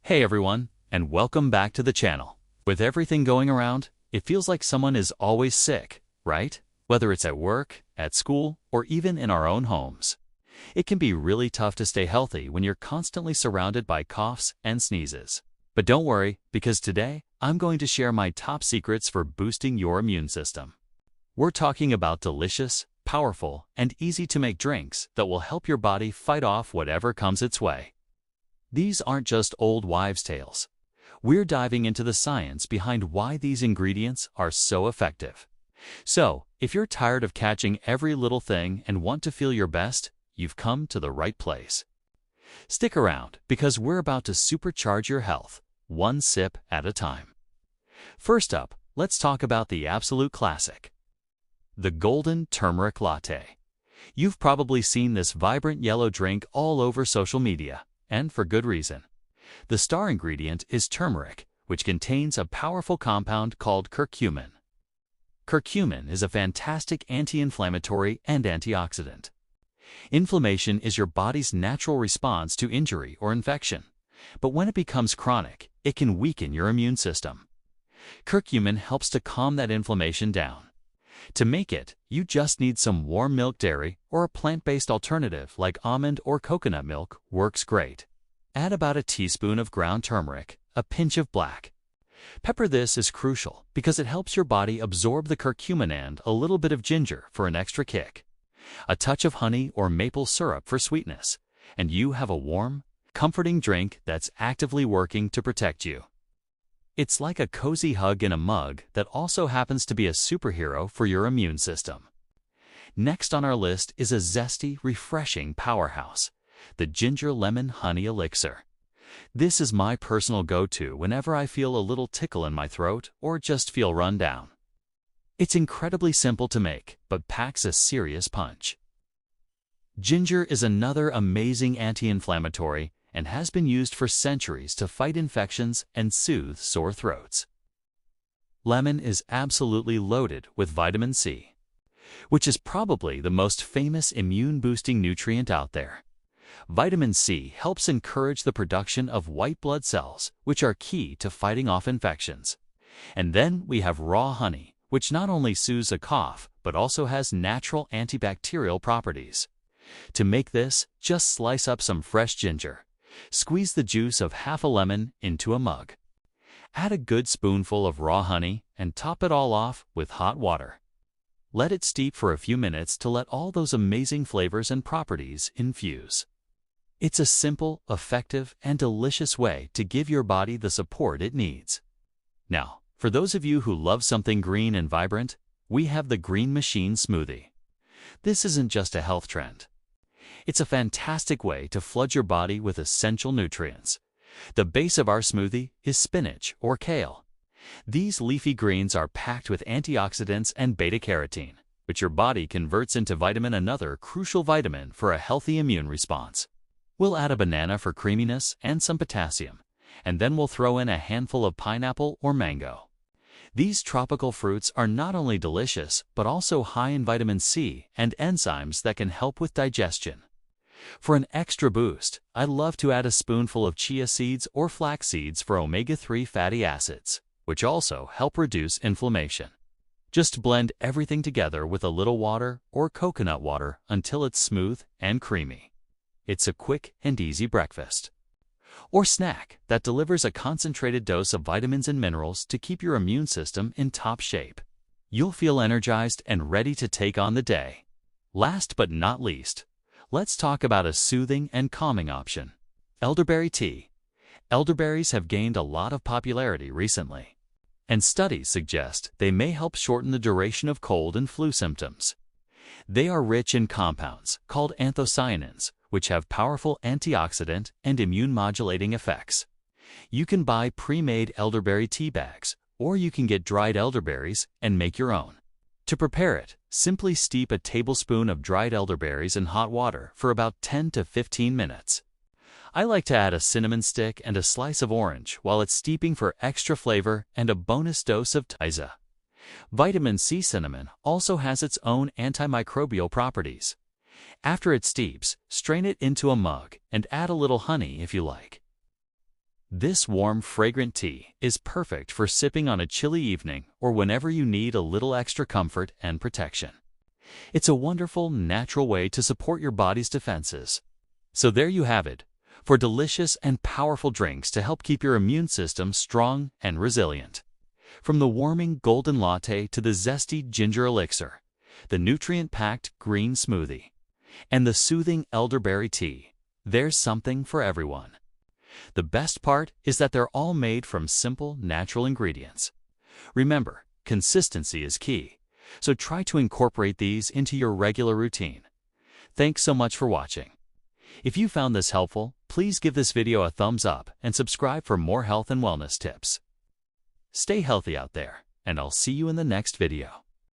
Hey everyone, and welcome back to the channel. With everything going around, it feels like someone is always sick, right? Whether it's at work, at school, or even in our own homes. It can be really tough to stay healthy when you're constantly surrounded by coughs and sneezes. But don't worry, because today I'm going to share my top secrets for boosting your immune system. We're talking about delicious, powerful, and easy-to-make drinks that will help your body fight off whatever comes its way. These aren't just old wives' tales. We're diving into the science behind why these ingredients are so effective. So, if you're tired of catching every little thing and want to feel your best, you've come to the right place. Stick around, because we're about to supercharge your health, one sip at a time. First up, let's talk about the absolute classic, the Golden Turmeric Latte. You've probably seen this vibrant yellow drink all over social media. And for good reason. The star ingredient is turmeric, which contains a powerful compound called curcumin. Curcumin is a fantastic anti-inflammatory and antioxidant. Inflammation is your body's natural response to injury or infection, but when it becomes chronic, it can weaken your immune system. Curcumin helps to calm that inflammation down. To make it, you just need some warm milk dairy, or a plant-based alternative like almond or coconut milk works great. Add about a teaspoon of ground turmeric, a pinch of black pepper. This is crucial because it helps your body absorb the curcumin, and a little bit of ginger for an extra kick. A touch of honey or maple syrup for sweetness, and you have a warm, comforting drink that's actively working to protect you. It's like a cozy hug in a mug that also happens to be a superhero for your immune system. Next on our list is a zesty, refreshing powerhouse, the Ginger Lemon Honey Elixir. This is my personal go-to whenever I feel a little tickle in my throat or just feel run down. It's incredibly simple to make, but packs a serious punch. Ginger is another amazing anti-inflammatory and has been used for centuries to fight infections and soothe sore throats. Lemon is absolutely loaded with vitamin C, which is probably the most famous immune-boosting nutrient out there. Vitamin C helps encourage the production of white blood cells, which are key to fighting off infections. And then we have raw honey, which not only soothes a cough, but also has natural antibacterial properties. To make this, just slice up some fresh ginger. Squeeze the juice of half a lemon into a mug. Add a good spoonful of raw honey and top it all off with hot water. Let it steep for a few minutes to let all those amazing flavors and properties infuse. It's a simple, effective, and delicious way to give your body the support it needs. Now, for those of you who love something green and vibrant, we have the Green Machine Smoothie. This isn't just a health trend. It's a fantastic way to flood your body with essential nutrients. The base of our smoothie is spinach or kale. These leafy greens are packed with antioxidants and beta-carotene, which your body converts into vitamin, another crucial vitamin for a healthy immune response. We'll add a banana for creaminess and some potassium, and then we'll throw in a handful of pineapple or mango. These tropical fruits are not only delicious, but also high in vitamin C and enzymes that can help with digestion. For an extra boost, I love to add a spoonful of chia seeds or flax seeds for omega-3 fatty acids, which also help reduce inflammation. Just blend everything together with a little water or coconut water until it's smooth and creamy. It's a quick and easy breakfast or snack that delivers a concentrated dose of vitamins and minerals to keep your immune system in top shape. You'll feel energized and ready to take on the day. Last but not least, let's talk about a soothing and calming option, elderberry tea. Elderberries have gained a lot of popularity recently, and studies suggest they may help shorten the duration of cold and flu symptoms. They are rich in compounds called anthocyanins, which have powerful antioxidant and immune-modulating effects. You can buy pre-made elderberry tea bags, or you can get dried elderberries and make your own. To prepare it, simply steep a tablespoon of dried elderberries in hot water for about 10 to 15 minutes. I like to add a cinnamon stick and a slice of orange while it's steeping for extra flavor and a bonus dose of Tiza. Vitamin C cinnamon also has its own antimicrobial properties. After it steeps, strain it into a mug and add a little honey if you like. This warm, fragrant tea is perfect for sipping on a chilly evening or whenever you need a little extra comfort and protection. It's a wonderful, natural way to support your body's defenses. So there you have it, for delicious and powerful drinks to help keep your immune system strong and resilient. From the warming golden latte to the zesty ginger elixir, the nutrient-packed green smoothie, and the soothing elderberry tea, there's something for everyone. The best part is that they're all made from simple, natural ingredients. Remember, consistency is key, so try to incorporate these into your regular routine. Thanks so much for watching. If you found this helpful, please give this video a thumbs up and subscribe for more health and wellness tips. Stay healthy out there, and I'll see you in the next video.